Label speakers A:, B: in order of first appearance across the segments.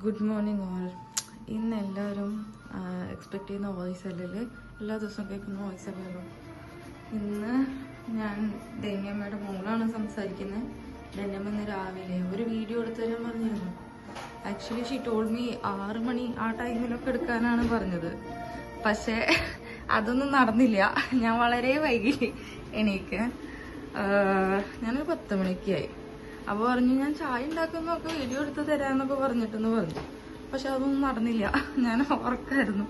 A: Good morning all. ഇന്ന് എല്ലാവരും expect ചെയ്യുന്ന വോയിസ് അല്ലല്ലേ, എല്ലാ ദിവസവും കേൾക്കുന്ന വോയിസ് അല്ലല്ലോ. ഇന്ന് ഞാൻ ധന്യമ്മയുടെ മോളാണ് സംസാരിക്കുന്നത്. ധന്യമ്മ ഇന്ന് രാവിലെ ഒരു വീഡിയോ എടുത്തു തരാൻ പറഞ്ഞിരുന്നു. ആക്ച്വലി ഷീ ടോൾഡ് മീ 6 മണി ആ ടൈമിലൊക്കെ എടുക്കാനാണ് പറഞ്ഞത്. പക്ഷേ അതൊന്നും നടന്നില്ല. ഞാൻ വളരെ വൈകി എണീക്ക്. ഞാനൊരു 10 മണിക്കായി. അപ്പോൾ പറഞ്ഞു ഞാൻ ചായ ഉണ്ടാക്കുന്നൊക്കെ വീഡിയോ എടുത്ത് തരാമെന്നൊക്കെ പറഞ്ഞിട്ടെന്ന് പറഞ്ഞു. പക്ഷെ അതൊന്നും നടന്നില്ല. ഞാൻ ഉറക്കായിരുന്നു.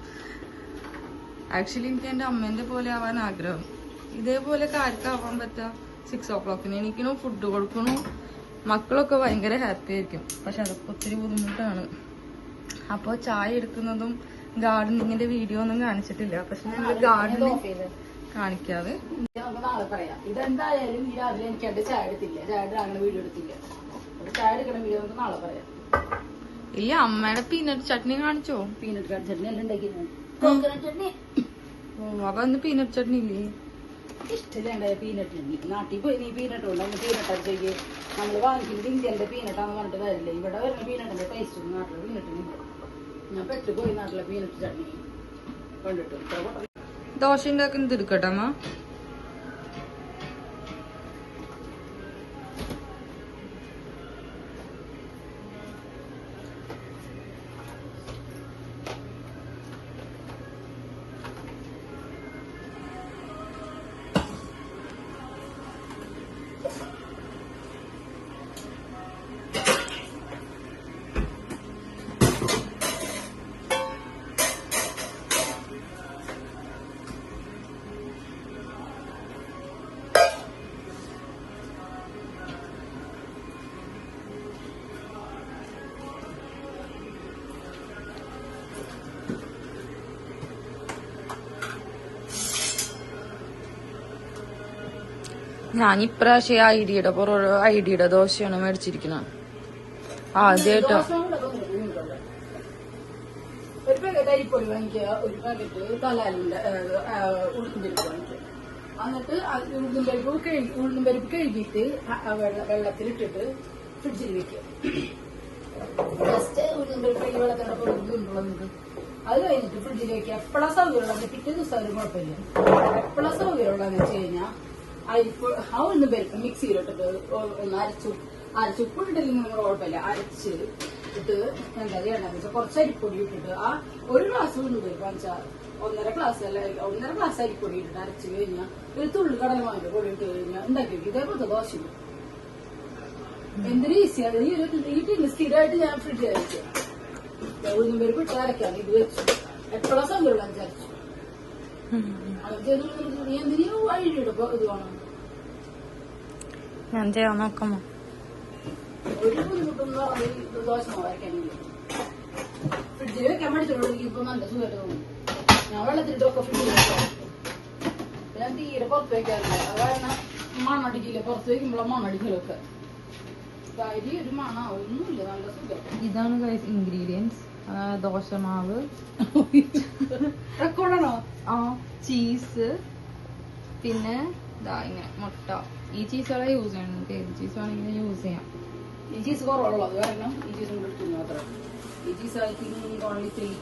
A: ആക്ച്വലി എനിക്ക് എൻ്റെ അമ്മേൻ്റെ പോലെ ആവാൻ ആഗ്രഹം. ഇതേപോലെ ആർക്കാവാൻ പറ്റുക 6 o'clock എനിക്കിനും ഫുഡ് കൊടുക്കണു. മക്കളൊക്കെ ഭയങ്കര ഹാപ്പി ആയിരിക്കും. പക്ഷെ അതൊക്കെ ഒത്തിരി ബുദ്ധിമുട്ടാണ്. അപ്പോൾ ചായ എടുക്കുന്നതും ഗാർഡനിങ്ങിന്റെ വീഡിയോ ഒന്നും കാണിച്ചിട്ടില്ല. പക്ഷെ ഞങ്ങൾ ഗാർഡനിങ് കാണിക്കാതെ
B: നാളെ പറയാം. ഇതെന്തായാലും ഈ രാവിലെ എനിക്ക് എന്റെ ചായ എടുത്തില്ല, ചായ അങ്ങനെ വീഡിയോ എടുത്തില്ല. ചായ എടുക്കണ വീഡിയോ നമുക്ക് നാളെ പറയാം.
A: ഇല്ല, അമ്മയുടെ പീനട്ട് ചട്നി കാണിച്ചോ?
B: പീനട്ട് ചട്നി എല്ലാം ഉണ്ടാക്കിയിരുന്നു. കോക്കനട്ട് ചട്നി.
A: ഓ, അപ്പൊ അന്ന് പീനട്ട് ചട്നി ഇല്ലേ?
B: ഇഷ്ടമില്ല പീനട്ട് ചട്നി. നാട്ടിൽ പോയി നീ പീനട്ട് കൊണ്ട് അന്ന് പീനട്ട് അടിച്ചേക്ക് നമ്മള് വാങ്ങിക്കുന്നത് ഇന്ത്യന്റെ പീനട്ടാന്ന് പറഞ്ഞിട്ട് കാര്യമില്ല. ഇവിടെ വരുന്ന പീനട്ടിന്റെ ടേസ്റ്റ് ഒന്നും നാട്ടിലെ പീനട്ടിനില്ല. ഞാൻ പെട്ടുപോയി നാട്ടിലെ പീനട്ട് ചട്നി കണ്ടിട്ട്.
A: ദോശ ഉണ്ടാക്കുന്നത് എടുക്കട്ടെ അമ്മ. ഞാൻ ഇപ്രാവശ്യം ഐഡിയുടെ ദോശയാണ് മേടിച്ചിരിക്കുന്നത്. ആദ്യമായിട്ടോ.
B: ഒരു പാക്കറ്റ് അരിപ്പൊടി വാങ്ങിക്കുക, ഒരു പാക്കറ്റ് തലാലിന്റെ ഉഴുന്നുപരിപ്പ് വാങ്ങിക്കുക. എന്നിട്ട് ഉഴുന്നുപരിപ്പ് കഴുകിയിട്ട് വെള്ളത്തിലിട്ടിട്ട് ഫ്രിഡ്ജിൽ വെക്കുക. ജസ്റ്റ് ഉഴുന്നുപരിപ്പ് വെള്ളത്തിന്റെ ഉണ്ടുള്ളത്. അത് കഴിഞ്ഞിട്ട് ഫ്രിഡ്ജിൽ വെക്കുക. എപ്പോഴാ സൗകര്യമുള്ളത് പിറ്റേ ദിവസം ഒരു കുഴപ്പമില്ല. എപ്പോഴാ സൗകര്യമുള്ളതെന്ന് വെച്ച് കഴിഞ്ഞാൽ ആ ഉഴുന്നുപരിപ്പ് മിക്സിയിലിട്ടിട്ട് ഒന്ന് അരച്ചുപ്പിട്ടില്ലെങ്കിൽ നമ്മൾ കുഴപ്പമില്ല. അരച്ച് ഇട്ട് എന്താ ചെയ്യണമെന്ന് വെച്ചാൽ കുറച്ച് അരിപ്പൊടി ഇട്ടിട്ട് ആ ഒരു ഗ്ലാസ് ഉഴുന്നുപരിപ്പ് വാങ്ങിച്ചാൽ 1.5 ഗ്ലാസ് അരിപ്പൊടി ഇട്ടിട്ട് അരച്ച് കഴിഞ്ഞാൽ ഒരു തുള്ളി കടലമാവിന്റെ പൊടി ഇട്ട് കഴിഞ്ഞാൽ ഉണ്ടാക്കി വെക്കും. ഇതേപോലത്തെ ദോശ എന്തൊരു ഈസിയാണ്. ഈ ടിന്ന് സ്ഥിരമായിട്ട് ഞാൻ ഫ്രിഡ്ജിൽ അരച്ചു ഉഴുന്നുപരിപ്പ് ഇട്ട് അരക്കാണ്. ഇത് വെച്ചു എപ്പോഴാ സൗകര്യമുള്ള അരച്ചു എന്തിനു വഴിയിടും. ഇത് വേണം
A: ഞാൻ ചെയ്യാൻ നോക്കാമോ?
B: ഒരു ബുദ്ധിമുട്ടൊന്നും ദോശ വരയ്ക്കാനെങ്കിൽ ഫ്രിഡ്ജിൽ വെക്കാൻ പഠിച്ചിട്ടുള്ളൂ. ഇപ്പൊ നല്ല സുഖമായിട്ട് തോന്നുന്നു. ഞാൻ വെള്ളത്തിലിട്ടൊക്കെ ഫ്രിഡ്ജിൽ വെക്കാം. ഞാൻ തീരെ പുറത്ത് വെക്കാറില്ല. അത് കാരണം മണ്ണടിക്കില്ല. പുറത്ത് വെക്കുമ്പോഴാണ് മണ്ണടിക്കലൊക്കെ. കാര്യം ഒരു മണ ഒന്നുമില്ല. നല്ല സുഖം.
A: ഇതാണ് ഇൻഗ്രീഡിയൻസ്. ദോശമാവ്,
B: റെക്കോർഡാണോ?
A: ആ ചീസ്, പിന്നെ ഇങ്ങനെ മുട്ട. ഈ ചീസുകളെ യൂസ് ചെയ്യണം. നമുക്ക് ഏത് ചീസ് വേണമെങ്കിലും യൂസ് ചെയ്യാം.
B: ഈ ചീസ് കുറവുള്ളത് കാരണം ഈ ചീസ് എടുക്കുന്നു മാത്രം. ഈ ചീസ് ഓൺലി 3.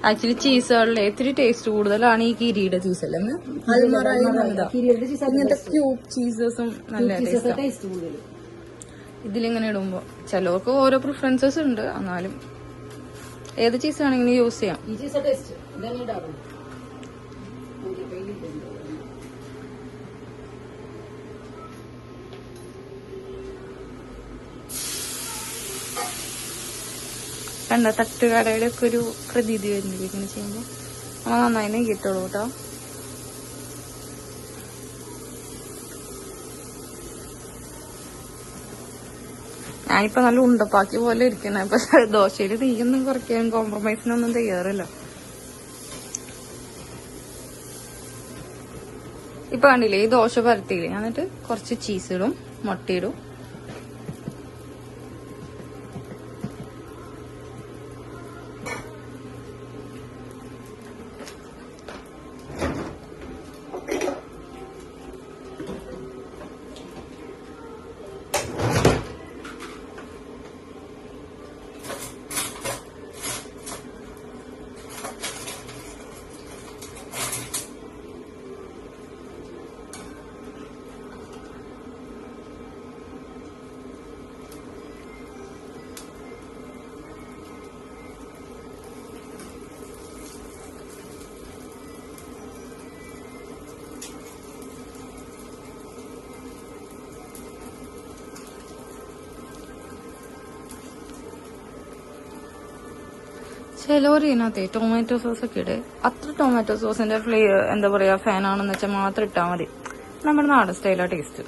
A: ആക്ച്വലി ചീസുകളിലെ ഇത്തിരി ടേസ്റ്റ് കൂടുതലാണ് ഈ കിരിയുടെ ചീസ് അല്ലേ? ഇങ്ങനത്തെ ക്യൂബ് ചീസസും നല്ല
B: ടേസ്റ്റ് കൂടുതൽ
A: ഇതിലിങ്ങനെ ഇടുമ്പോ. ചിലർക്ക് ഓരോ പ്രിഫറൻസസ് ഉണ്ട്. എന്നാലും ഏത് ചീസ് വേണമെങ്കിലും യൂസ് ചെയ്യാം.
B: ഈ ചീസ് ടേസ്റ്റ് ഇതാണ് ഇടാറുള്ളൂ.
A: കണ്ട തട്ടുകടയുടെ ഒക്കെ ഒരു പ്രതീതി വരുന്നില്ല ഇങ്ങനെ ചെയ്യുമ്പോ. നമ്മൾ നന്നായി കിട്ടുള്ളൂ കേട്ടോ. ഞാനിപ്പോ നല്ല ഉണ്ടപ്പാക്കി പോലെ ഇരിക്കണേ. പക്ഷെ ദോശയിൽ തീയൊന്നും കുറയ്ക്കാനും കോംപ്രമൈസിനൊന്നും തയ്യാറില്ല. ഇപ്പൊ കണ്ടില്ലേ ഈ ദോശ പരത്തിയില്ലേ, എന്നിട്ട് കുറച്ച് ചീസ് ഇടും, മുട്ടയിടും. ചിലവർ ഇതിനകത്തെ ടൊമാറ്റോ സോസ് ഒക്കെ ഇട്. അത്ര ടൊമാറ്റോ സോസിന്റെ എന്താ പറയാ ഫാനാണെന്ന് വെച്ചാൽ മാത്രം ഇട്ടാൽ മതി. നമ്മുടെ നാടൻ സ്റ്റൈലാ ടേസ്റ്റ്.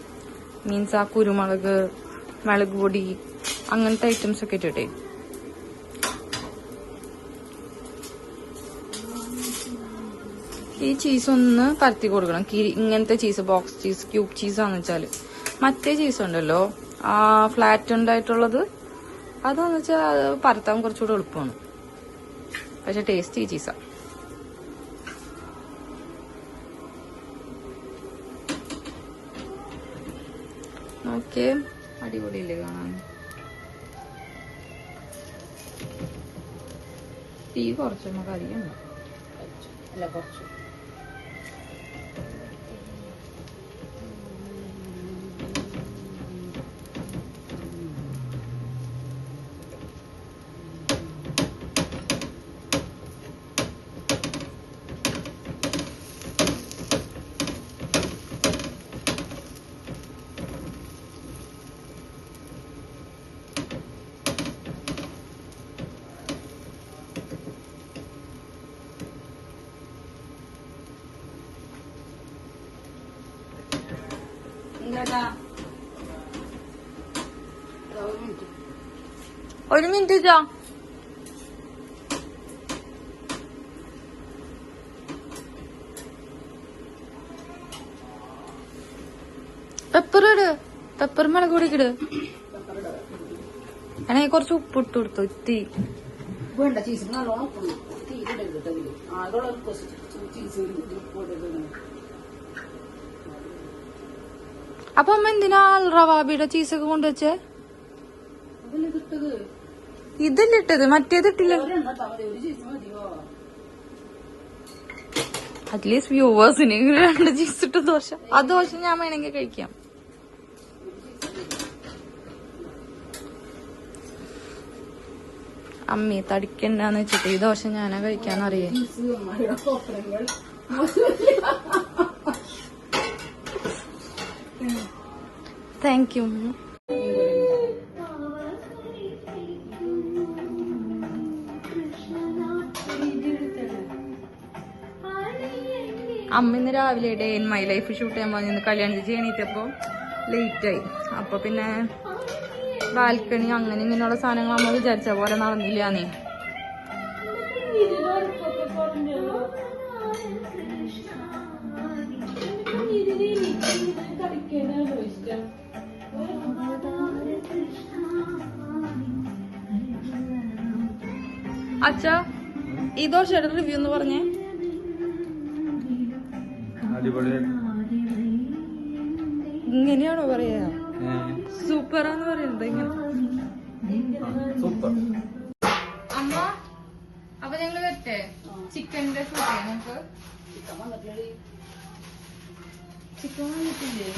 A: മീൻസ് ആ കുരുമുളക്, മുളക് പൊടി അങ്ങനത്തെ ഐറ്റംസ് ഒക്കെ ഇട്ടിട്ടേ. ഈ ചീസ് ഒന്ന് പരത്തി കൊടുക്കണം. ഇങ്ങനത്തെ ചീസ്, ബോക്സ് ചീസ്, ക്യൂബ് ചീസാന്ന് വെച്ചാല്. മറ്റേ ചീസ് ഉണ്ടല്ലോ, ആ ഫ്ലാറ്റ് ഉണ്ടായിട്ടുള്ളത്, അതെന്ന് വെച്ചാൽ പരത്താൻ കുറച്ചുകൂടെ എളുപ്പമാണ്. പക്ഷെ ടേസ്റ്റ് ഈ ചീസാ. ഓക്കെ, അടിപൊളിയില്ലേ കാണാൻ. തീ കുറച്ച് നമുക്ക് അധികം ഉണ്ടോ?
B: അല്ല, കുറച്ച്.
A: ഒരു മിനിറ്റ് ചാ. പെപ്പർ ഇട്, പെപ്പർ മുളക് പൊടി ഇട്. അങ്ങനെ കുറച്ച് ഉപ്പിട്ട് കൊടുത്തു. ഇത്തി
B: വേണ്ട, ചീസ് നല്ലോണം തീരെ ചീസ്.
A: അപ്പൊ അമ്മ എന്തിനാ റവാബിയുടെ ചീസൊക്കെ കൊണ്ടുവച്ചേ? ഇതല്ലേ ഇട്ടത്, മറ്റേത് ഇട്ടില്ല. അറ്റ്ലീസ്റ്റ് വ്യൂവേഴ്സിന് 2 ചീസ് ഇട്ട ദോശ. ആ ദോശ ഞാൻ വേണമെങ്കിൽ കഴിക്കാം. അമ്മി തടിക്കണ്ടെന്ന് വെച്ചിട്ട് ഈ ദോശ ഞാനാ കഴിക്കാന്നറിയേ. Thank you. അമ്മ ഇന്ന് രാവിലെ day in my life shoot ചെയ്യാൻ പറഞ്ഞിരുന്നു. കല്യാണം ചേച്ചി എണീറ്റപ്പോ ലേറ്റായി. അപ്പൊ പിന്നെ ബാൽക്കണി അങ്ങനെ ഇങ്ങനെയുള്ള സാധനങ്ങൾ നമ്മൾ വിചാരിച്ച പോലെ നടന്നില്ലാന്നേ. അച്ഛാ, ഈ ദോശയുടെ റിവ്യൂ എന്ന് പറഞ്ഞേ. ഇങ്ങനെയാണോ പറയാ? സൂപ്പറാന്ന് പറയുന്നത് ഇങ്ങനെ. അമ്മ, അപ്പൊ ഞങ്ങള് വരട്ടെ. ചിക്കന്റെ ഷൂട്ട് ചെയ്യാം നമുക്ക്. ചിക്കൻ വന്നിട്ടില്ലേ?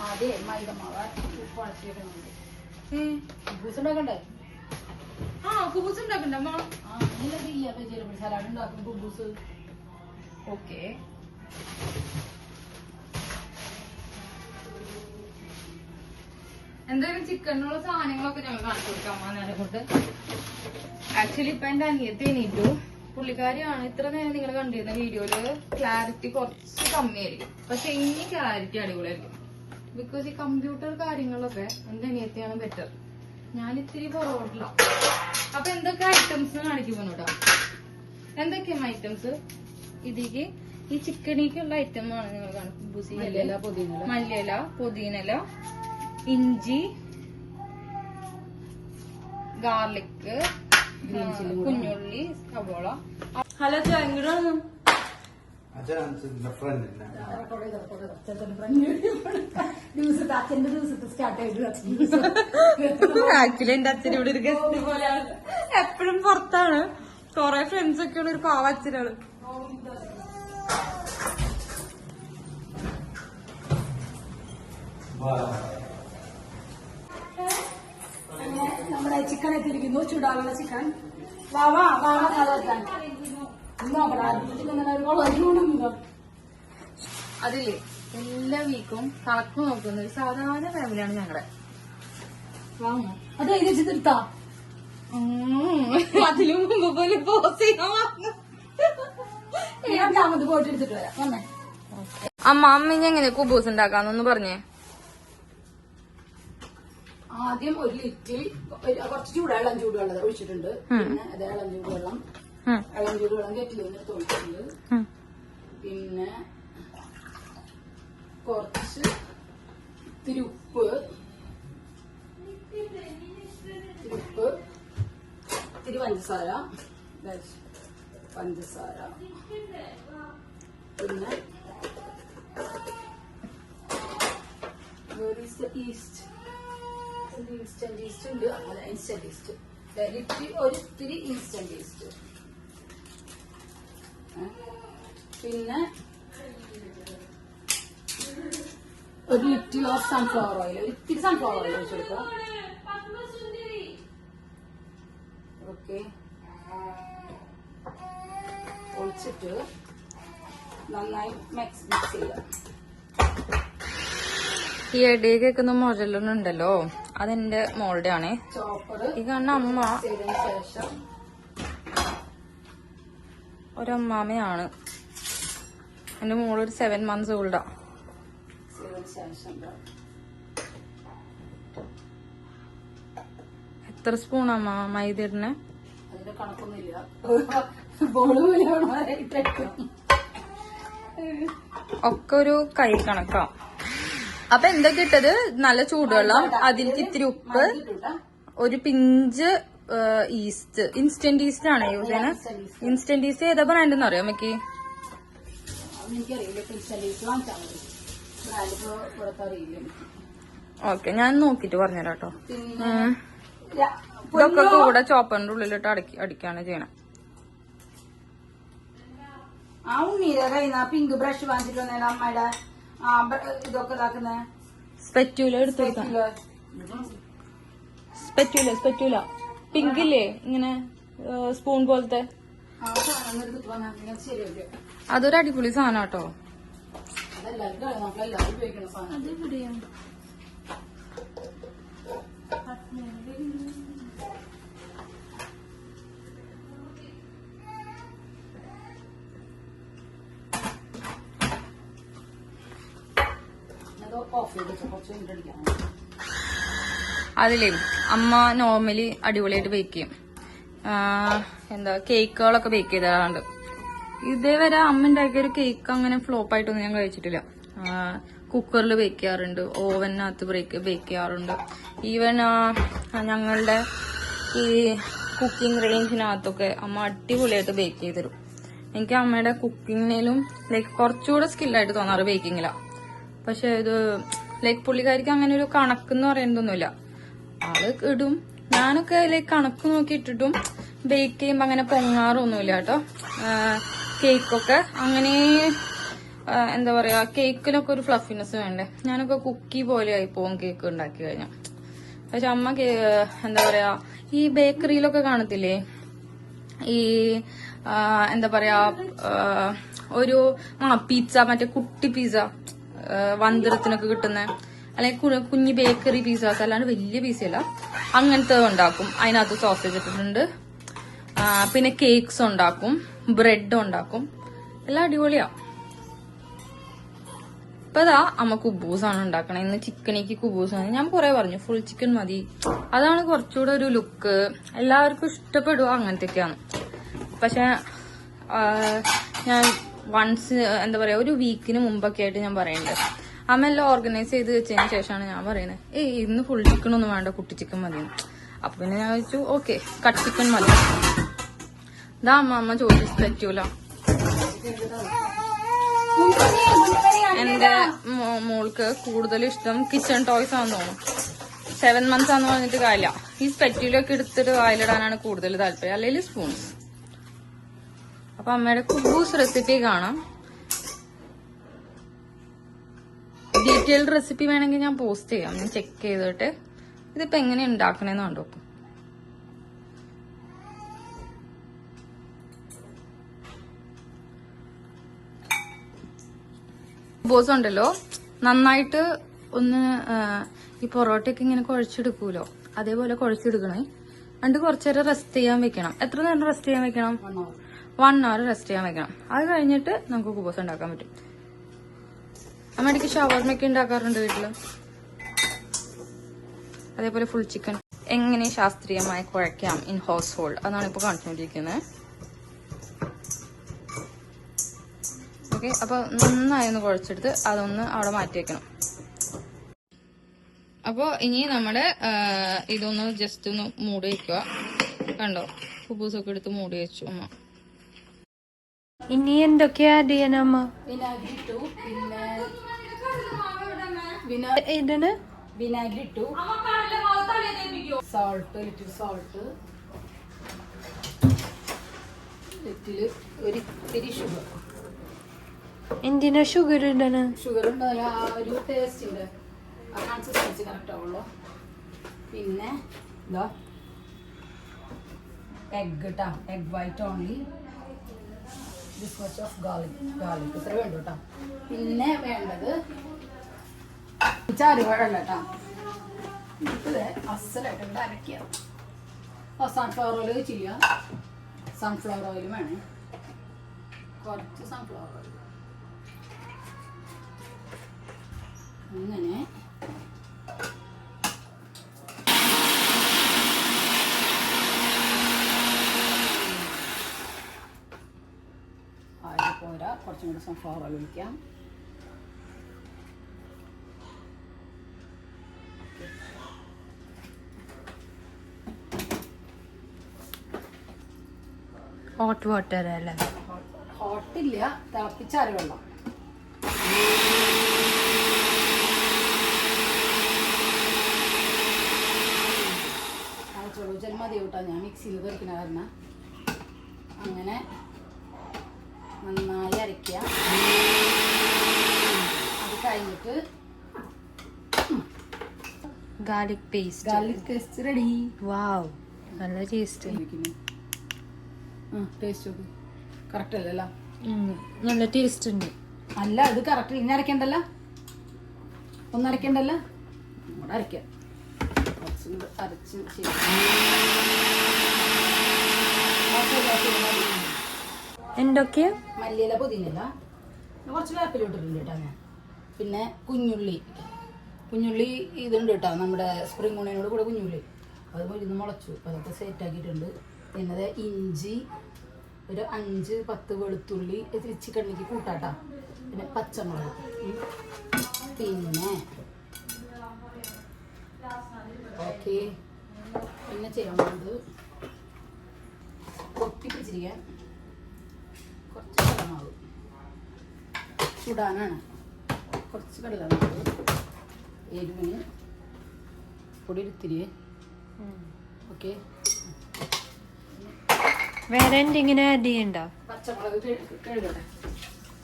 B: അതെ, മൈദമാവ് ഉണ്ടാക്കണ്ടേ?
A: ആ, കുബൂസ് ഉണ്ടാക്കണ്ട അമ്മ?
B: സലാഡ് ഉണ്ടാക്കും കുബൂസ്.
A: ഓക്കെ. എന്തായാലും ചിക്കനുള്ള സാധനങ്ങളൊക്കെ ഞങ്ങൾ കാണിച്ചു കൊടുക്കാം അമ്മ നേരം കൊണ്ട്. ആക്ച്വലി ഇപ്പൊ എന്റെ അനിയത്തി എണീറ്റു. പുള്ളിക്കാരിയാണ് ഇത്ര നേരം നിങ്ങൾ കണ്ടിരുന്ന വീഡിയോയില് ക്ലാരിറ്റി കുറച്ച് കമ്മിയായിരിക്കും. പക്ഷെ ഇനി ക്ലാരിറ്റി അടിപൊളിയായിരിക്കും. ബിക്കോസ് ഈ കമ്പ്യൂട്ടർ കാര്യങ്ങളൊക്കെ എന്റെ അനിയത്തിയാണ് ബെറ്റർ. ഞാൻ ഇത്തിരി പുറകോട്ടില്ല. അപ്പൊ എന്തൊക്കെ ഐറ്റംസ് കാണിക്കുമ്പോട്ടോ? എന്തൊക്കെയാണ് ഐറ്റംസ്? ഇതിക്ക് ഈ ചിക്കനിക്കുള്ള ഐറ്റമാണ് നിങ്ങൾ കാണിക്കും. മല്ലിയില, പുതിനയില, ഇഞ്ചി, ഗാർലിക്, കുഞ്ഞുള്ളി, സവോള. ഹലോ ചായങ്ങടാണ്. ആക്ച്വലി എന്റെ അച്ഛൻ ഇവിടെ ഒരു ഗസ്റ്റ് പോലെയാണ്. എപ്പോഴും പുറത്താണ്. കൊറേ ഫ്രണ്ട്സ് ഒക്കെ ഉള്ള ഒരു പാവ അച്ഛനാണ്.
B: നമ്മുടെ ചിക്കൻ എത്തിയിരിക്കുന്നു. ചൂടാനുള്ള ചിക്കൻ.
A: അതില്ലേ എല്ലാ വീക്കും കണക്ക് നോക്കുന്ന ഒരു സാധാരണ ഫാമിലിയാണ് ഞങ്ങളുടെ.
B: അത് എഴുതി തീർത്താ
A: അതിനു മുമ്പ് പോലെ പോസ് ചെയ്യാൻ പറഞ്ഞു.
B: രണ്ടാമത് പോയിട്ട് എടുത്തിട്ട് വരാം. വന്നേ.
A: അമ്മ എങ്ങനെ കുബൂസ് ഉണ്ടാക്കാന്നൊന്ന് പറഞ്ഞേ.
B: ആദ്യം ഒരു ലിറ്റിൽ കുറച്ച് ചൂടുവെള്ളം ഒഴിച്ചിട്ടുണ്ട്. പിന്നെ അത് ഇളം ചൂടുവെള്ളം കെറ്റിൽ നിന്നിട്ട് ഒഴിച്ചിട്ടുണ്ട്. പിന്നെ കുറച്ച് ഇത്തിരി ഉപ്പ്, ഇത്തിരി പഞ്ചസാര, പിന്നെ ഈസ്റ്റ് ഇൻസ്റ്റന്റ് ഈസ്റ്റ് ഉണ്ട്. അങ്ങനെ ഇൻസ്റ്റന്റ് ഈസ്റ്റ് ഒരിത്തിരി ഇൻസ്റ്റന്റ് ഈസ്റ്റ്. പിന്നെ ഒരു ലിറ്റിൽ ഓഫ് സൺഫ്ലവർ ഓയിൽ, ഒരിത്തിരി സൺഫ്ലവർ ഓയിൽ ഒഴിച്ചു കൊടുക്കുക. ഓക്കെ, ഒഴിച്ചിട്ട് നന്നായി മിക്സ് ചെയ്യുക.
A: ഈ ഇടയിൽ കേൾക്കുന്ന മുരലുണ്ടല്ലോ, അതെന്റെ മോളുടെ ആണ്.
B: ചോപ്പർ
A: ഈ കാണുന്ന അമ്മ
B: ചെയ്തതിന് ശേഷം
A: ഒരമ്മാമയാണ്. എന്റെ മോളൊരു 7 months ഓൾഡാ. എത്ര സ്പൂൺ അമ്മ മൈദ ഇടണേ?
B: അതിന്റെ കണക്കൊന്നുമില്ല. ബോള് പോലെ
A: ഒക്കെ ഒരു കൈ കണക്കാ. അപ്പൊ എന്തൊക്കെ ഇട്ടത്? നല്ല ചൂടുവെള്ളം, അതിലേക്ക് ഇത്തിരി ഉപ്പ്, ഒരു പിഞ്ച് ഈസ്റ്റ്. ഇൻസ്റ്റന്റ് ഈസ്റ്റ് ആണ് യൂസ് ചെയ്യുന്നത്. ഇൻസ്റ്റന്റ് ഈസ്റ്റ് ഏതാ ബ്രാൻഡെന്ന് അറിയാം അമ്മക്ക്? ഓക്കെ, ഞാൻ നോക്കിട്ട് പറഞ്ഞുതരാം കേട്ടോ. ഇതൊക്കെ കൂടെ ചോപ്പറിന്റെ ഉള്ളിലിട്ട് അടിക്കാണ് ചെയ്യണം.
B: ആ ഉണ്ണീരെ കയ്യുന്ന പിങ്ക് ബ്രഷ് വാങ്ങിച്ചിട്ട് അമ്മയുടെ ഇതൊക്കെ ഇതാക്കുന്നേ.
A: സ്പെറ്റ്യൂല എടുത്തു കൊടുക്കാം. സ്പെറ്റ്യൂല പിങ്ക് ഇല്ലേ, ഇങ്ങനെ സ്പൂൺ പോലത്തെ. അതൊരു അടിപൊളി സാധനം കേട്ടോ. അതെവിടെയാ? അതിലേ അമ്മ നോർമലി അടിപൊളിയായിട്ട് ബേക്ക് ചെയ്യും. എന്താ കേക്കുകളൊക്കെ ബേക്ക് ചെയ്താറുണ്ട്. ഇതേവരെ അമ്മ ഉണ്ടാക്കിയ ഒരു കേക്ക് അങ്ങനെ ഫ്ലോപ്പ് ആയിട്ടൊന്നും ഞാൻ കഴിച്ചിട്ടില്ല. കുക്കറിൽ ബേക്ക് ചെയ്യാറുണ്ട്, ഓവനകത്ത് ബേക്ക് ചെയ്യാറുണ്ട്. ഈവൻ ഞങ്ങളുടെ ഈ കുക്കിംഗ് റേഞ്ചിനകത്തൊക്കെ അമ്മ അടിപൊളിയായിട്ട് ബേക്ക് ചെയ്ത് തരും. എനിക്ക് അമ്മയുടെ കുക്കിങ്ങിലും ലൈക്ക് കുറച്ചുകൂടെ സ്കില്ലായിട്ട് തോന്നാറ് ബേക്കിങ്ങിലാ. പക്ഷെ ഇത് ലൈക്ക് പുള്ളിക്കാരിക്ക് അങ്ങനെ ഒരു കണക്കെന്ന് പറയുന്നതൊന്നുമില്ല. ആള് ഇടും, ഞാനൊക്കെ ലൈക്ക് കണക്ക് നോക്കി ഇട്ടിട്ടും ബേക്ക് ചെയ്യുമ്പോ അങ്ങനെ പൊങ്ങാറൊന്നുമില്ല കേട്ടോ. കേക്കൊക്കെ അങ്ങനെ എന്താ പറയാ, കേക്കിലൊക്കെ ഒരു ഫ്ലഫിനെസ് വേണ്ടേ. ഞാനൊക്കെ കുക്കി പോലെ ആയി പോകും കേക്ക് ഉണ്ടാക്കി കഴിഞ്ഞാൽ. പക്ഷെ അമ്മ എന്താ പറയാ, ഈ ബേക്കറിയിലൊക്കെ കാണത്തില്ലേ ഈ എന്താ പറയാ ഒരു പിസ്സ, മറ്റേ കുട്ടി പിസ്സ വന്തരത്തിനൊക്കെ കിട്ടുന്ന, അല്ലെങ്കിൽ കുഞ്ഞ് ബേക്കറി പിസ്സാസ്, അല്ലാണ്ട് വലിയ പിസ്സയല്ല, അങ്ങനത്തെ ഉണ്ടാക്കും. അതിനകത്ത് സോസേജ് ഇട്ടിട്ടുണ്ട്. പിന്നെ കേക്ക്സ് ഉണ്ടാക്കും, ബ്രെഡ് ഉണ്ടാക്കും, എല്ലാം അടിപൊളിയാ. ഇപ്പൊ ഇതാ അമ്മ കുബൂസാണ് ഉണ്ടാക്കണേ. ഇന്ന് ചിക്കനിക്ക് കുബൂസാണ്. ഞാൻ കുറെ പറഞ്ഞു ഫുൾ ചിക്കൻ മതി, അതാണ് കുറച്ചുകൂടെ ഒരു ലുക്ക്, എല്ലാവർക്കും ഇഷ്ടപ്പെടുക, അങ്ങനത്തെയൊക്കെയാണ്. പക്ഷെ ഞാൻ വൺസ് എന്താ പറയാ, ഒരു വീക്കിന് മുമ്പൊക്കെ ആയിട്ട് ഞാൻ പറയണ്ടേ, അമ്മ എല്ലാം ഓർഗനൈസ് ചെയ്ത് വെച്ചതിന് ശേഷമാണ് ഞാൻ പറയുന്നത് ഇന്ന് ഫുൾ ചിക്കൻ ഒന്നും വേണ്ട, കുട്ടി ചിക്കൻ മതി. അപ്പൊ പിന്നെ ഞാൻ ചോദിച്ചു ഓക്കെ കട്ട് ചിക്കൻ മതി. ഇതാ അമ്മ ചോദിച്ചു പറ്റൂല. എന്റെ മോൾക്ക് കൂടുതൽ ഇഷ്ടം കിച്ചൺ ടോയ്സ് ആണെന്ന് തോന്നുന്നു. 7 months ആണെന്ന് പറഞ്ഞിട്ട് കാര്യമില്ല, ഈ സ്പെറ്റ്യൂലൊക്കെ എടുത്തിട്ട് വായിലിടാനാണ് കൂടുതൽ താല്പര്യം, അല്ലെങ്കിൽ സ്പൂൺസ്. അപ്പൊ അമ്മയുടെ കുബൂസ് റെസിപ്പി കാണാം. ഡീറ്റെയിൽഡ് റെസിപ്പി വേണമെങ്കിൽ ഞാൻ പോസ്റ്റ് ചെയ്യാം, ഞാൻ ചെക്ക് ചെയ്തിട്ട്. ഇതിപ്പോ എങ്ങനെ ഉണ്ടാക്കണേന്ന് കണ്ടു. കുബൂസ് ഉണ്ടല്ലോ നന്നായിട്ട് ഒന്ന് ഈ പൊറോട്ടയൊക്കെ ഇങ്ങനെ കുഴച്ചെടുക്കൂലോ, അതേപോലെ കുഴച്ചെടുക്കണേ. എന്നിട്ട് കുറച്ചു നേരം റെസ്റ്റ് ചെയ്യാൻ വെക്കണം. എത്ര നേരം റെസ്റ്റ് ചെയ്യാൻ വെക്കണം? 1 hour റെസ്റ്റ് ചെയ്യാൻ വെക്കണം. അത് കഴിഞ്ഞിട്ട് നമുക്ക് കുബൂസ് ഉണ്ടാക്കാൻ പറ്റും. അമ്മയ്ക്ക് ഷവർമയൊക്കെ ഉണ്ടാക്കാറുണ്ട് വീട്ടില്. അതേപോലെ ഫുൾ ചിക്കൻ എങ്ങനെ ശാസ്ത്രീയമായി കുഴയ്ക്കാം ഇൻ ഹൗസ് ഹോൾഡ്, അതാണ് ഇപ്പൊ കാണിച്ചുകൊണ്ടിരിക്കുന്നത്. ഓക്കെ, അപ്പൊ നന്നായി ഒന്ന് കുഴച്ചെടുത്ത് അതൊന്ന് അവിടെ മാറ്റി വെക്കണം. അപ്പൊ ഇനി നമ്മുടെ ഇതൊന്ന് ജസ്റ്റ് ഒന്ന് മൂടി വെക്കുക. കണ്ടോ, കുബൂസൊക്കെ എടുത്ത് മൂടി വെച്ചു അമ്മ.
C: ഇനി എന്തൊക്കെയാ ആഡ് ചെയ്യണമ്മ?
B: വിനാഗിരി ഇട്ടു,
C: ഇതിന്
B: വിനാഗിരി ഇട്ടു, സോൾട്ട്, ലിറ്റിൽ സോൾട്ട്, ലിറ്റിൽ ഒരിത്തിരി ഷുഗർ.
C: എന്തിനാ ഷുഗർ ഇടണ?
B: ഷുഗർ ഉണ്ടായാൽ ആ ഒരു ടേസ്റ്റിന്റെ ആ കൺസിസ്റ്റൻസി കറക്റ്റ് ആവുള്ളൂ. പിന്നെ ഇതാ എഗ് കേട്ടാ, egg white only, this much of garlic ഇത്ര വേണ്ട കേട്ടോ. പിന്നെ വേണ്ടത് ചാരി വെള്ളം കേട്ടോ. ഇത് അസലായിട്ട് ഇവിടെ അരയ്ക്കുക. സൺഫ്ലവർ ഓയിൽ വെച്ചില്ല, സൺഫ്ലവർ ഓയിൽ വേണേ, കുറച്ച് സൺഫ്ലവർ ഓയിൽ. അങ്ങനെ ആയി പോരാ, കുറച്ചും കൂടി സൺഫ്ലവർ ഓയിൽ ഒഴിക്കാം.
C: ഹോട്ട് വാട്ടർ അല്ലേ?
B: ഹോട്ടില്ല, തിളപ്പിച്ചാറ് വെള്ളം. മതി കേട്ടോ, ഞാൻ മിക്സിയിൽ തെറിക്കണ കാരണം. അങ്ങനെ നന്നായി അരയ്ക്കുക. അത് കഴിഞ്ഞിട്ട്
C: ഗാർലിക് പേസ്റ്റ്
B: റെഡി.
C: വാവ്, നല്ല ടേസ്റ്റ്.
B: ടേസ്റ്റ് നോക്ക്, കറക്റ്റ് അല്ലല്ലോ?
C: നല്ല ടേസ്റ്റ് ഉണ്ട്.
B: അല്ല, ഇത് കറക്റ്റ്. ഇനി അരയ്ക്കണ്ടല്ല, ഒന്നും അരയ്ക്കണ്ടല്ല, ഇവിടെ അരയ്ക്കാം. അരച്ച്
C: എന്തൊക്കെയാ?
B: മല്ലിയില, പുതിനയില, കുറച്ച് വേപ്പില ഇട്ടിട്ടുണ്ട് കേട്ടോ ഞാൻ. പിന്നെ കുഞ്ഞുള്ളി ഇതുണ്ട് കേട്ടോ, നമ്മുടെ സ്പ്രിംഗ് ഓണിയനോട് കൂടെ കുഞ്ഞുള്ളി, അത് മരുന്ന് മുളച്ചു, അതൊക്കെ സെറ്റ് ആക്കിയിട്ടുണ്ട്. പിന്നെ ഇഞ്ചി ഒരു 5-10 വെളുത്തുള്ളി ചിക്കനിലേക്ക് കൂട്ടാട്ടാ. പിന്നെ പച്ചമുളക്, പിന്നെ ഓക്കെ. പിന്നെ ചെയ്യാൻ പോകുന്നത് പൊട്ടിപ്പിച്ചിരിക്കാൻ കുറച്ച് കടമാവ് ചുടാനാണ്. കുറച്ച് കടലമാവ്, എരിവിന് പൊടി ഇത്തിരി. ഓക്കെ,
C: വേറെ എന്തെങ്കിലും ആഡ് ചെയ്യണ്ട?
B: പച്ചമുളക് കഴുകട്ടെ,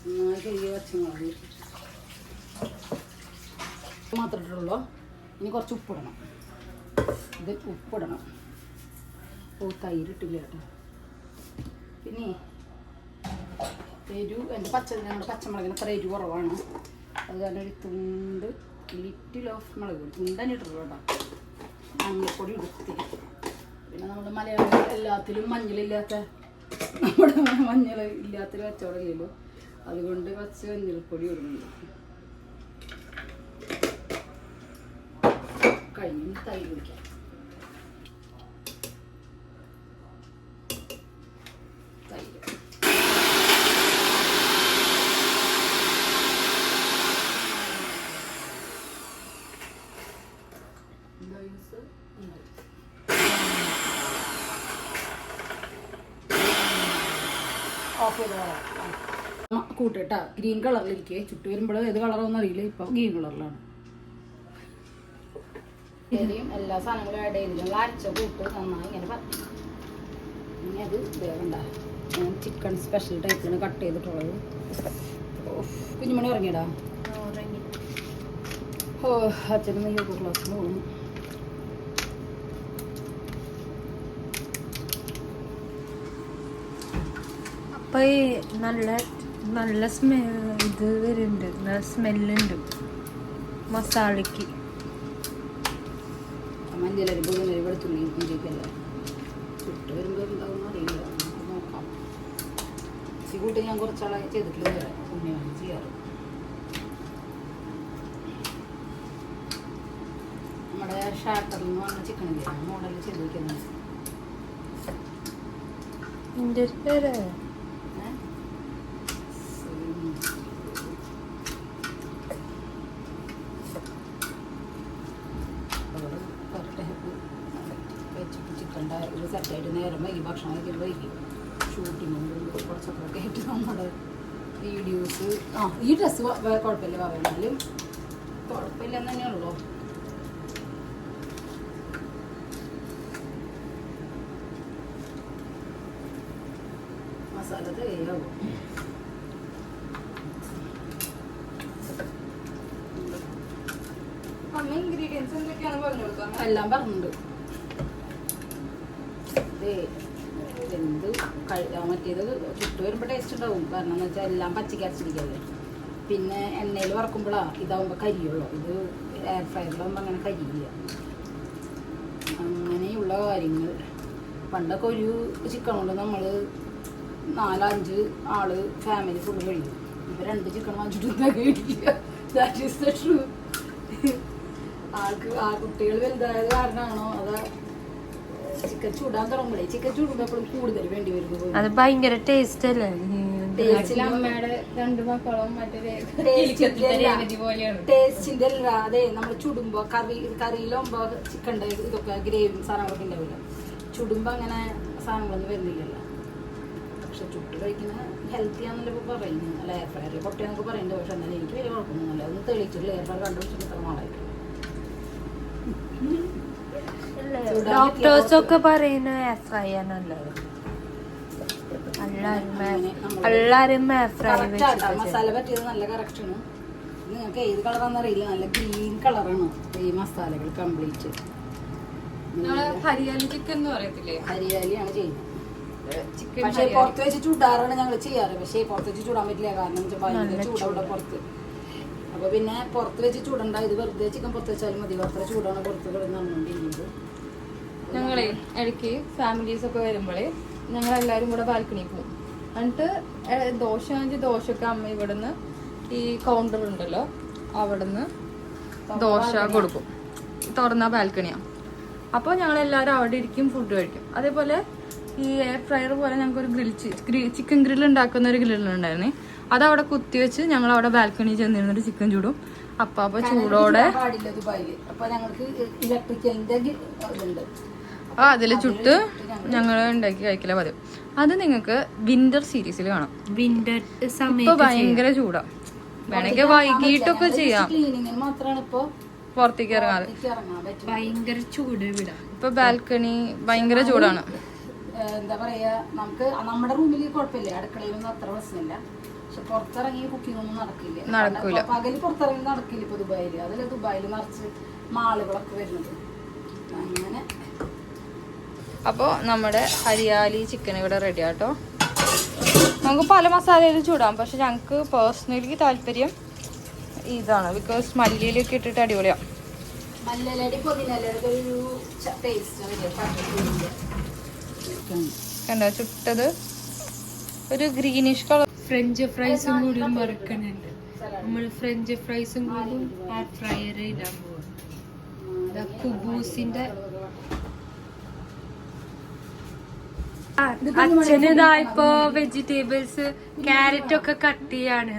B: നന്നായി കഴുകിയ പച്ചമുളക് മാത്രമേ ഇട്ടുള്ളൂ. ഇനി കുറച്ച് ഉപ്പിടണം. ഇത് ഉപ്പിടണം. തൈര് ഇട്ടില്ല കേട്ടോ. പിന്നെ എരിവ്, എൻ്റെ പച്ചമുളകിന് അത്ര എരിവ് കുറവാണ്, അത് കാരണം ഒരു തുണ്ട് ലിറ്റിൽ ഓഫ് മുളക് തുണ്ടന്നെ ഇട്ടുള്ളൂ കേട്ടോ. മഞ്ഞൾപ്പൊടി ഇടുത്തി. പിന്നെ നമ്മുടെ മലയാളികൾ എല്ലാത്തിലും മഞ്ഞളില്ലാത്ത, നമ്മുടെ മഞ്ഞൾ ഇല്ലാത്തൊരു കച്ചവടമില്ലല്ലോ, അതുകൊണ്ട് കുറച്ച് മഞ്ഞൾപ്പൊടി ഇടുന്നുണ്ട്. കഴിഞ്ഞ് തൈര് ഒഴിക്കാം. തൈര് ഓഫ് ചെയ്ത കൂട്ടിട്ടാ. ഗ്രീൻ കളറിലിരിക്കേ, ചുട്ടു വരുമ്പോൾ ഏത് കളറാണെന്ന് അറിയില്ല, ഇപ്പം ഗ്രീൻ കളറിലാണ്. എല്ലാ സാധനങ്ങളും ആഡ് ചെയ്തില്ല, അരച്ച കൂട്ട് നന്നായി ഇങ്ങനെ പറഞ്ഞു. ഇനി അത് വേണ്ട. ഞാൻ ചിക്കൻ സ്പെഷ്യൽ ടൈപ്പിലാണ് കട്ട് ചെയ്തിട്ടുള്ളത്. കുഞ്ഞുമണി ഇറങ്ങിയടാ. ഓ, അച്ഛനും യോഗ ക്ലാസ്സിൽ പോകുന്നു.
C: അപ്പൊ ഈ നല്ല ഇത് വരുന്നുണ്ട്, നല്ല സ്മെല്ലുണ്ട് മസാലയ്ക്ക്.
B: മഞ്ഞളരി, പുതിനരി, വെളുത്തുള്ളി, ഇഞ്ചിയൊക്കെയല്ലേ. ചുട്ട് വരുമ്പോൾ എന്താവും അറിയില്ല, നമുക്ക് നോക്കാം. ഈ കൂട്ടി ഞാൻ കുറച്ചാളായി ചെയ്തിട്ടില്ല, വരാം ഉണ്ണിയാണ് ചെയ്യാറ്. നമ്മുടെ ഷാട്ടറിൽ നിന്ന് വന്ന ചിക്കൻ ഇല്ലേ, മോഡലിൽ ചെയ്ത് വയ്ക്കുന്നത്. ചിക്കൻ്റെ ഒരു സെറ്റായിട്ട് നേരം വൈകി ഭക്ഷണം കഴിക്കാൻ വൈകി ഷൂട്ടിങ് കുറച്ചൊക്കെ ആയിട്ട് നമ്മുടെ വീഡിയോസ് ഈ ഡ്രസ്സ് കുഴപ്പമില്ല പറയുന്നാലും കുഴപ്പമില്ലെന്ന് തന്നെയുള്ളൂ. മസാല തയ്യാവും.
A: ഇൻഗ്രീഡിയൻസ് എന്തൊക്കെയാണ് പറഞ്ഞു കൊടുക്കാം?
B: എല്ലാം പറഞ്ഞിട്ടുണ്ട്. എന്ത് മറ്റേത് ചുട്ട് വരുമ്പോൾ ടേസ്റ്റ് ഉണ്ടാവും, കാരണം എന്ന് വെച്ചാൽ എല്ലാം പച്ചക്ക് അരച്ചിരിക്കല്ലേ. പിന്നെ എണ്ണയിൽ വറക്കുമ്പോഴാണ് ഇതാവുമ്പോൾ കരിയുള്ളൂ, ഇത് എയർ ഫ്രയറിലാവുമ്പോൾ അങ്ങനെ കരിയില്ല. അങ്ങനെയുള്ള കാര്യങ്ങൾ. പണ്ടൊക്കെ ഒരു ചിക്കൻ കൊണ്ട് നമ്മൾ 4-5 ആള് ഫാമിലി ഫുള്ള് കഴിയും. ഇപ്പം 2 ചിക്കൻ വാങ്ങിച്ചിട്ട് കഴിക്കില്ല. That is the true. കുട്ടികൾ വലുതായത് കാരണമാണോ അതാ ചിക്കൻ ചൂടാൻ തുടങ്ങുമ്പോഴേ ചിക്കൻ ചൂടുമ്പോൾ എപ്പോഴും കൂടുതൽ വേണ്ടി വരുന്നത്.
C: അത് ഭയങ്കര ടേസ്റ്റ് അല്ലേ?
A: അമ്മയുടെ 2 മക്കളും മറ്റേ
B: ടേസ്റ്റിന്റെ അല്ല, അതെ നമ്മൾ ചുടുമ്പോ കറിയിലാകുമ്പോ ചിക്കൻ്റെ ഇതൊക്കെ ഗ്രേവിയും സാധനങ്ങളൊക്കെ ഉണ്ടാവില്ല. ചുടുമ്പോ അങ്ങനെ സാധനങ്ങളൊന്നും വരുന്നില്ലല്ലോ. പക്ഷെ ചുട്ട് കഴിക്കുന്ന ഹെൽത്തി ആണെന്നല്ലോ ഇപ്പൊ പറയുന്നത്. അല്ല എയർ ഫ്രയറിൽ പൊട്ടിയാന്നൊക്കെ പറയുന്നുണ്ട്. പക്ഷെ എന്നാലും എനിക്ക് വലിയ കുഴപ്പമൊന്നുമില്ല. ഒന്ന് തെളിയിച്ചിട്ടില്ല, എയർ ഫ്രയർ കണ്ടുപിടിച്ചിട്ട് ഇത്ര നാളായിട്ട്.
C: ഡോക്ടേഴ്സ് ഒക്കെ പറയുന്ന എയർ ഫ്രൈ നല്ലത്. എല്ലാരും എയർ ഫ്രൈ
B: മസാല പറ്റിയത് നല്ല കറക്റ്റാണ്. നിങ്ങൾക്ക് ഏത് കളറാണെന്ന് അറിയില്ല, നല്ല ഗ്രീൻ കളറാണ് ഈ മസാലകൾ കംപ്ലീറ്റ്.
A: ഹരിയാലി ചിക്കൻ എന്ന് പറയത്തില്ലേ,
B: ഹരിയാലിയാണ് ചെയ്യുന്നത്. പക്ഷെ പുറത്ത് വെച്ച് ചൂടാറാണ് ഞങ്ങൾ ചെയ്യാറ്. പക്ഷേ പുറത്ത് വെച്ച് ചൂടാൻ പറ്റില്ല, കാരണം വെച്ചാൽ ഭയങ്കര ചൂടവിടെ പുറത്ത്. അപ്പൊ പിന്നെ പുറത്ത് വെച്ച് ചൂടണ്ട, ഇത് വെറുതെ ചിക്കൻ പുറത്ത് വെച്ചാലും മതി. അത്ര ചൂടാണ് പുറത്ത് കിടന്ന് നടന്നുകൊണ്ടിരിക്കുന്നത്.
A: ഞങ്ങളെ ഇടയ്ക്ക് ഫാമിലീസ് ഒക്കെ വരുമ്പോഴേ ഞങ്ങളെല്ലാവരും കൂടെ ബാൽക്കണിയിൽ പോകും. എന്നിട്ട് ദോശയൊക്കെ അമ്മ ഇവിടുന്ന് ഈ കൗണ്ടർ ഉണ്ടല്ലോ അവിടുന്ന് ദോശ കൊടുക്കും. തുറന്ന ബാൽക്കണിയാണ്. അപ്പോൾ ഞങ്ങളെല്ലാവരും അവിടെ ഇരിക്കും, ഫുഡ് കഴിക്കും. അതേപോലെ ഈ എയർ ഫ്രയർ പോലെ ഞങ്ങൾക്കൊരു ചിക്കൻ ഗ്രിൽ ഉണ്ടാക്കുന്ന ഒരു ഗ്രില്ലുണ്ടായിരുന്നേ. അതവിടെ കുത്തി വെച്ച് ഞങ്ങൾ അവിടെ ബാൽക്കണി ചെന്നിരുന്നിട്ട് ചിക്കൻ ചൂടും. അപ്പൊ ചൂടോടെ അതില് ചുട്ട് ഞങ്ങൾ ഉണ്ടാക്കി കഴിക്കല പതിവ്. അത് നിങ്ങൾക്ക് വിന്റർ സീരീസിൽ കാണാം.
C: വിന്റർ
A: ഇപ്പൊ ഭയങ്കര ചൂടാ, വേണമെങ്കിൽ വൈകിട്ടൊക്കെ ചെയ്യാം. പുറത്തേക്ക് ഇറങ്ങാതെ
C: ഭയങ്കര ചൂട് ഇവിടെ.
A: ഇപ്പൊ ബാൽക്കണി ഭയങ്കര ചൂടാണ്.
B: എന്താ പറയാ, നമുക്ക് നമ്മുടെ റൂമിൽ കുഴപ്പമില്ല, അടുക്കളയിലൊന്നും അത്ര പ്രശ്നമില്ല. പക്ഷെ പുറത്തിറങ്ങി കുക്കിംഗ് ഒന്നും നടക്കില്ല. പകല് പുറത്തിറങ്ങി നടക്കില്ല ഇപ്പൊ ദുബായില്. അതല്ല ദുബായില് നിറച്ച് മാളുകളൊക്കെ വരുന്നത്. അങ്ങനെ
A: അപ്പോൾ നമ്മുടെ ഹരിയാലി ചിക്കൻ ഇവിടെ റെഡി ആട്ടോ. നമുക്ക് പല മസാലയിൽ ചൂടാം, പക്ഷെ ഞങ്ങൾക്ക് പേഴ്സണലി താല്പര്യം ഇതാണ്. ബിക്കോസ് മല്ലിയിലൊക്കെ ഇട്ടിട്ട് അടിപൊളിയാണ്.
B: മല്ലിയിലടി പൊതിനലയുടെ ഒരു
A: കണ്ടോ ചുട്ടത് ഒരു ഗ്രീനിഷ് കളർ.
C: ഫ്രഞ്ച് ഫ്രൈസും കൂടി മറക്കണുണ്ട്. നമ്മൾ ഫ്രഞ്ച് ഫ്രൈസും കൂടി എയർ ഫ്രയർ ഇടാൻ പോകും. കുബൂസിന്റെ അച്ഛനിതാ ഇപ്പൊ വെജിറ്റബിൾസ് ക്യാരറ്റ് ഒക്കെ കട്ട് ചെയ്യാണ്,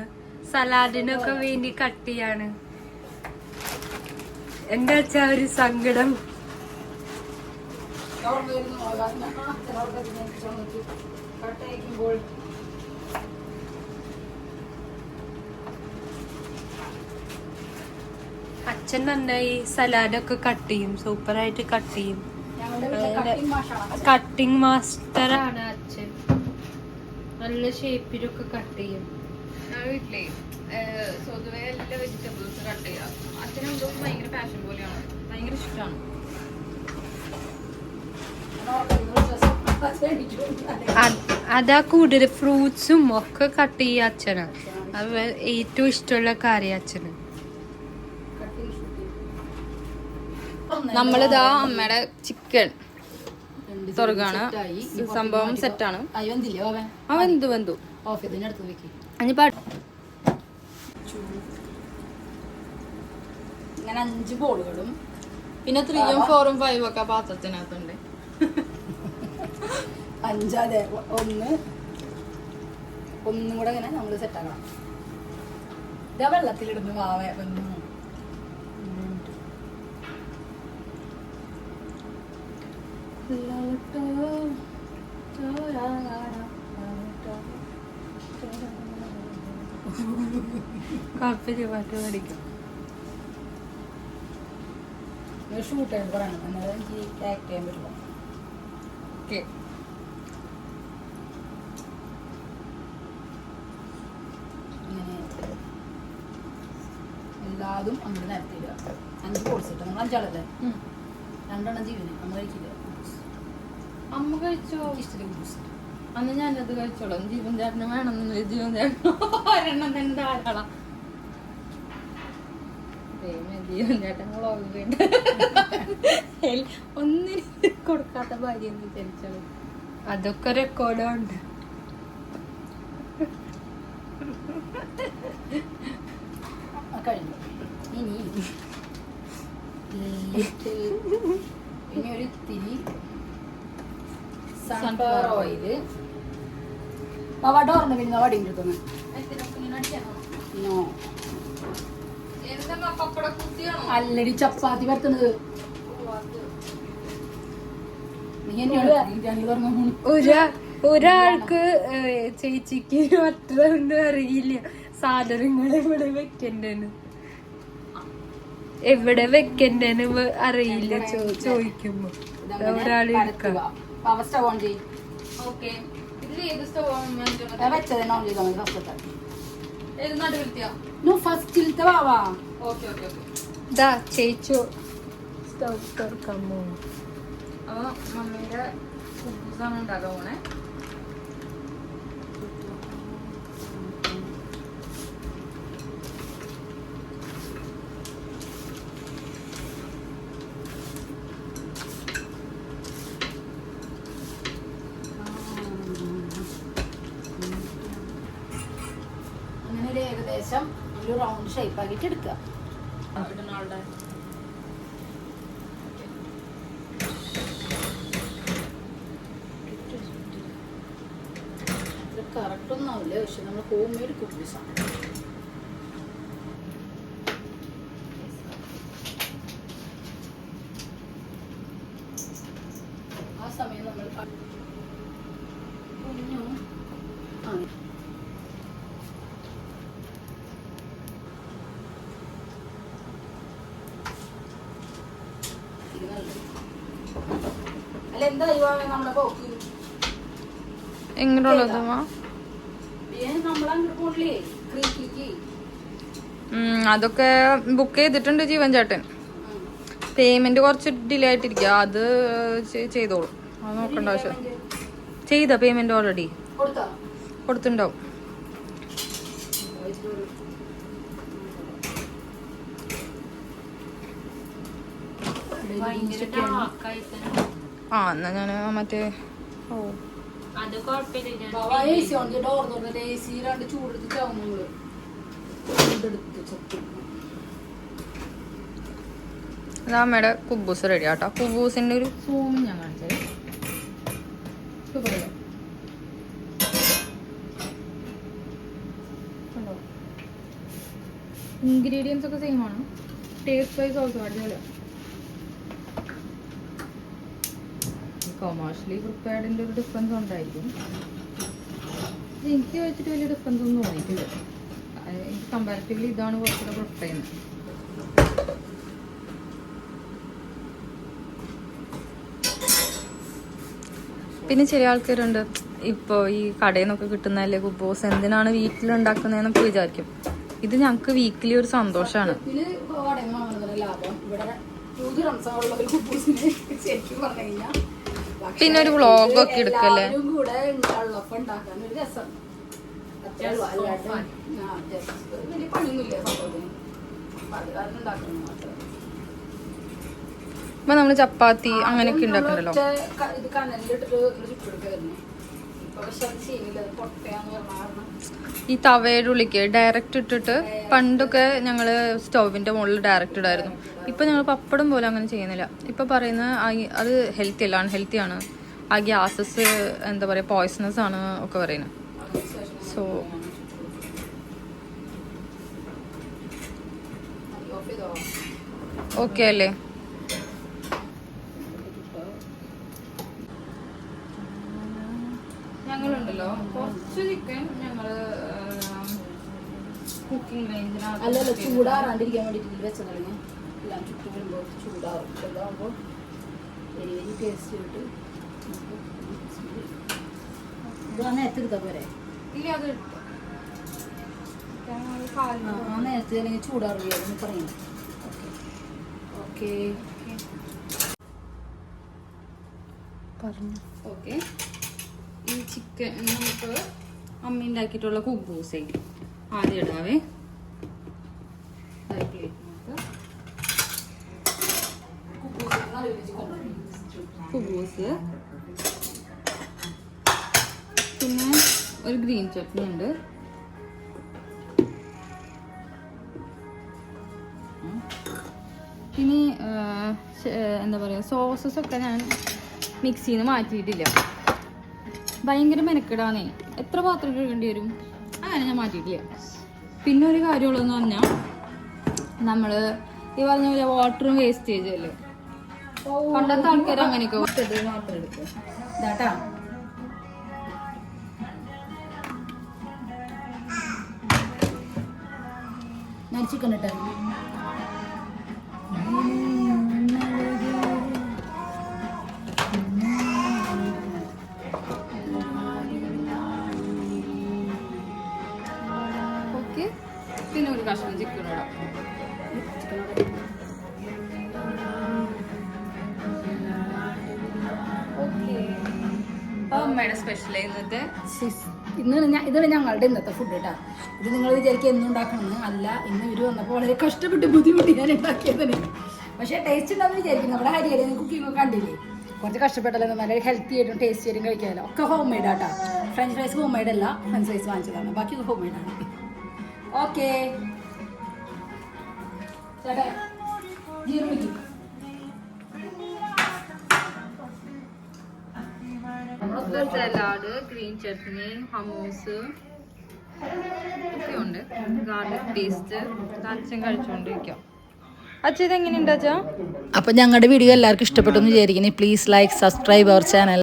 C: സലാഡിനൊക്കെ വേണ്ടി കട്ട് ചെയ്യാണ്. എന്താ വെച്ചാ ഒരു സങ്കടം. അച്ഛൻ നന്നായി സലാഡൊക്കെ കട്ട് ചെയ്യും, സൂപ്പറായിട്ട് കട്ട് ചെയ്യും. കട്ടിംഗ് മാസ്റ്റർ ആണ് അച്ഛൻ. നല്ല ഷേപ്പിലൊക്കെ കട്ട് ചെയ്യും.
A: വീട്ടിലെ സ്വതവേ എല്ലാ വെജിറ്റബിൾസ് കട്ട് ചെയ്യാം. അച്ഛനെന്തോ ഭയങ്കര പാഷൻ പോലെയാണ്, ഭയങ്കര ഇഷ്ടമാണ്.
C: അതാ കൂടുതൽ ഫ്രൂട്ട്സും ഒക്കെ കട്ട് ചെയ്യുക അച്ഛനാണ്. അത് ഏറ്റവും ഇഷ്ടമുള്ള കറി അച്ഛന്.
A: നമ്മളിതാ അമ്മയുടെ ചിക്കൻ തുറക്കാണ് സംഭവം സെറ്റാണ്.
B: അയ്യോ എന്തില്ലേ അവൻ
A: വെന്തു
B: ഓഫ് ചെയ്തതിന് അടുത്ത് വെക്കും.
A: അനിപ്പാ
B: ഇങ്ങനെ 5 ബോളുകളും
A: പിന്നെ 3ഉം 4ഉം 5ഉം ഒക്കെ പാത്രത്തിനകത്തുണ്ട്.
B: 5 അതെ ഒന്നും കൂടെ ഇങ്ങനെ നമ്മൾ സെറ്റാക്കണം. ഇതാ വെള്ളത്തിലിടുന്നു വാവ ഒന്നും
A: കാപ്പി പാട്ട് പഠിക്കും.
B: ഷൂട്ട് ചെയ്ത് പറയണം എന്നാലും എനിക്ക് ആക്ട് ചെയ്യാൻ പറ്റില്ല.
A: ഓക്കെ
B: ഇങ്ങനെ എല്ലാതും അങ്ങോട്ട് നിരത്തിയിടുക. 5 ബോൾസ് ഇട്ട് നമ്മൾ 5 ആളല്ലേ, 2 എണ്ണം ജീവന് നമ്മൾ കഴിക്കില്ല.
A: അമ്മ കഴിച്ചോ?
B: ഇഷ്ടം ബൂസ്റ്റ്
A: അന്ന് ഞാനത് കഴിച്ചോളാം. ജീവൻ ചേട്ടന് വേണമെന്നില്ല. ജീവൻ ചേട്ടൻ ഒരെണ്ണം തന്നെ ധാരാളം. ജീവൻ ചേട്ടൻ ഒന്നിനും കൊടുക്കാത്ത ഭാര്യ എന്ന് വിചാരിച്ചോളൂ.
C: അതൊക്കെ റെക്കോർഡുണ്ട്.
B: കഴിഞ്ഞു. ഇനി ഒരു ഇത്തിരി സൺഫ്ലവർ ഓയില് ഡോറിന് പിന്നെ വടി എടുക്കുന്നു. അല്ലടി ചപ്പാത്തി പരത്തുന്നത് നീ എന്നോട്
C: ഒരാൾക്ക് ചേച്ചിക്ക് മറ്റൊന്നും അറിയില്ല. സാധനങ്ങൾ എവിടെ വെക്കണ്ടെന്ന് അറിയില്ല. ചോദിക്കുമ്പോ ഒരാൾ
B: പവർ സ്റ്റവ് ഓൺ ചെയ്യും.
A: ഓക്കെ ഇതിൽ ഏത് സ്റ്റവ്
B: വെച്ചതന്നെ ഓൺ ചെയ്താൽ മതി.
A: ഏത് നടുവിലത്തെയോ?
B: ഫസ്റ്റിലത്തെ വാവാ.
A: ഓക്കെ
C: ചേച്ചു സ്റ്റവ് തുറക്കാൻ പോകും.
A: അപ്പൊ മമ്മിയുടെ കുബൂസാണ് ഉണ്ടാക്കാൻ പോണേ.
B: അങ്ങനെ ഒരു ഏകദേശം ഒരു റൗണ്ട് ഷേപ്പ് ആക്കിയിട്ട് എടുക്കുക.
A: ഇടുന്നാളുടെ
B: കറക്റ്റ് ഒന്നും ആവില്ല, പക്ഷെ നമ്മൾ ഹോം മെയ്ഡ് കുക്കീസാണ്. ആ സമയം നമ്മൾ കുഞ്ഞു അല്ല എന്തായി നമ്മളെ പോക്ക്
A: എങ്ങനെയുള്ളത്?
B: നമ്മളങ്ങോട്ട് പോണില്ലേ ക്രീക്കിലേക്ക്?
A: അതൊക്കെ ബുക്ക് ചെയ്തിട്ടുണ്ട് ജീവൻ ചേട്ടൻ. പേയ്മെന്റ് കുറച്ച് ഡിലേ ആയിട്ടിരിക്കുക. അത് ചെയ്തോളൂ. അത് നോക്കണ്ട ആവശ്യം. ചെയ്ത പേയ്മെന്റ് ഓൾറെഡി കൊടുത്തിട്ടുണ്ടാവും. എന്നാ ഞാൻ മറ്റേ
C: അത് കുഴപ്പമില്ല.
A: അമ്മയുടെ കുബൂസ് റെഡി ആട്ടോ. കുബൂസിന്റെ ഒരു സൂം ഞാൻ കാണിച്ചത്. സൂപ്പറല്ലേ? ഇൻഗ്രീഡിയൻസ് ഒക്കെ സെയിം ആണ്. ടേസ്റ്റ് വൈസ് ഓൾസോ അടിപൊളിയാണ്. കൊമേഴ്ഷ്യലി പ്രിപ്പയർഡിൻ്റെ ഒരു ഡിഫറൻസ് ഉണ്ടായിരിക്കും. എനിക്ക് വെച്ചിട്ട് വലിയ ഡിഫറൻസ് ഒന്നും തോന്നിയിട്ടില്ല. എനിക്ക് കമ്പാരിറ്റീവ്ലി ഇതാണ് കുറച്ചുകൂടെ പ്രിഫർ ചെയ്യുന്നത്. പിന്നെ ചില ആൾക്കാരുണ്ട് ഇപ്പോൾ ഈ കടയിൽ നിന്നൊക്കെ കിട്ടുന്നതല്ലേ കുബൂസ്, എന്തിനാണ് വീട്ടിലുണ്ടാക്കുന്നതെന്നൊക്കെ വിചാരിക്കും. ഇത് ഞങ്ങൾക്ക് വീക്കിലി ഒരു സന്തോഷമാണ്. പിന്നെ ഒരു വ്ളോഗൊക്കെ എടുക്കല്ലേ. ഇപ്പൊ നമ്മള് ചപ്പാത്തി അങ്ങനെയൊക്കെ ഉണ്ടാക്കണ്ടല്ലോ.
B: ഇത് കനലിലിട്ടിട്ട് ചുട്ടെടുക്കായിരുന്നു. പക്ഷെ അത് ചെയ്യുന്നില്ല, അത് പൊട്ടയാന്ന് പറഞ്ഞ കാരണം
A: ഈ തവയുടെ ഉള്ളിക്ക് ഡയറക്റ്റ് ഇട്ടിട്ട് പണ്ടൊക്കെ ഞങ്ങള് സ്റ്റൗവിന്റെ മുകളിൽ ഡയറക്റ്റ് ഇടായിരുന്നു. ഇപ്പൊ ഞങ്ങൾ പപ്പടം പോലെ അങ്ങനെ ചെയ്യുന്നില്ല. ഇപ്പൊ പറയുന്ന അത് ഹെൽത്തി അല്ല, അൺഹെൽത്തി ആണ്, ആ ഗ്യാസസ് എന്താ പറയാ പോയ്സണസ് ആണ് ഒക്കെ പറയുന്നത്. സോ ഓക്കെ അല്ലേ? ഞങ്ങളുണ്ടല്ലോ കുറച്ച് ചിക്കൻ ഞങ്ങള് കുക്കിംഗ് റേഞ്ചിനകത്ത്
B: അല്ലല്ല ചൂടാറാണ്ടിരിക്കാൻ വേണ്ടിട്ട് വെച്ചതല്ലേ. എല്ലാം ചുറ്റും വരുമ്പോൾ ചൂടാറും. ഇതാകുമ്പോൾ എരി ടേസ്റ്റ് കിട്ടും. ഇത് ആ നേരത്തെ എടുത്താൽ പോരെ?
A: ഇല്ല, അത്
B: ആ നേരത്തെ അല്ലെങ്കിൽ ചൂടാറുകയെന്ന് പറയുന്നു. ഓക്കെ
A: പറഞ്ഞു. ഓക്കെ, ഈ ചിക്കൻ നമുക്ക് അമ്മ ഉണ്ടാക്കിയിട്ടുള്ള കുബൂസ് ആദ്യം ഇടാവേ. കുബൂസ്, പിന്നെ ഒരു ഗ്രീൻ ചട്നി ഉണ്ട്. ഇനി എന്താ പറയുക, സോസസ് ഒക്കെ ഞാൻ മിക്സിയിൽ നിന്ന് മാറ്റിയിട്ടില്ല. ഭയങ്കര മെനക്കെടാണേ, എത്ര പാത്രം കഴുകേണ്ടി വരും, അങ്ങനെ ഞാൻ മാറ്റിയിട്ടില്ല. പിന്നെ ഒരു കാര്യമുള്ളതെന്ന് പറഞ്ഞാൽ നമ്മൾ ഈ പറഞ്ഞ പോലെ വാട്ടറും വേസ്റ്റേജ് അല്ലേ, പണ്ടത്തെ ആൾക്കാർ അങ്ങനെയൊക്കെ മാത്രം എടുക്കും.
B: ഇതാട്ടാ ഞാൻ ചിക്കൻ ഇട്ടായിരുന്നു.
A: ഓക്കെ, പിന്നെ ഒരു കഷ്ണം ചിക്കൻ ഇടാം. അമ്മയുടെ സ്പെഷ്യൽ ഇന്നത്തെ
B: ഇതാണ് ഞങ്ങളുടെ ഇന്നത്തെ ഫുഡ് കേട്ടാ. ഇത് നിങ്ങൾ വിചാരിക്കുക എന്നും ഉണ്ടാക്കണമെന്ന് അല്ല. ഇന്ന് ഇവർ വന്നപ്പോൾ വളരെ കഷ്ടപ്പെട്ട് ബുദ്ധിമുട്ടി ഞാൻ ഉണ്ടാക്കിയതിന്. പക്ഷേ ടേസ്റ്റ് ഉണ്ടാകുന്ന വിചാരിക്കും. നമ്മുടെ ഹരിയല്ലേ കുക്കിംഗ് ഒക്കെ കണ്ടില്ലേ, കുറച്ച് കഷ്ടപ്പെട്ടല്ലോ. നല്ല ഹെൽത്തി ആയിട്ടും ടേസ്റ്റി ആയിട്ടും കഴിക്കാമല്ലോ. ഒക്കെ ഹോം മെയ്ഡ് ആട്ടാ. ഫ്രഞ്ച് ഫ്രൈസ് ഹോം മെയ്ഡ് അല്ല, ഫ്രഞ്ച് ഫ്രൈസ് വാങ്ങിച്ചതാണ്, ബാക്കി ഹോം മെയ്ഡ് ആണ്. ഓക്കെ ചേട്ടാ, ജീർണിക്കും.
A: സലാഡ്, ഗ്രീൻ ചട്നി, ഹമൂസ് ഒക്കെ ഉണ്ട്, ഗാർലിക് പേസ്റ്റ്. അച്ഛൻ കഴിച്ചുകൊണ്ടിരിക്കാം. അച്ഛൻ ഇതെങ്ങനെയുണ്ട് അച്ഛാ?
B: അപ്പം ഞങ്ങളുടെ വീഡിയോ എല്ലാവർക്കും ഇഷ്ടപ്പെട്ടു എന്ന് വിചാരിക്കുന്നു. Please like, subscribe our channel.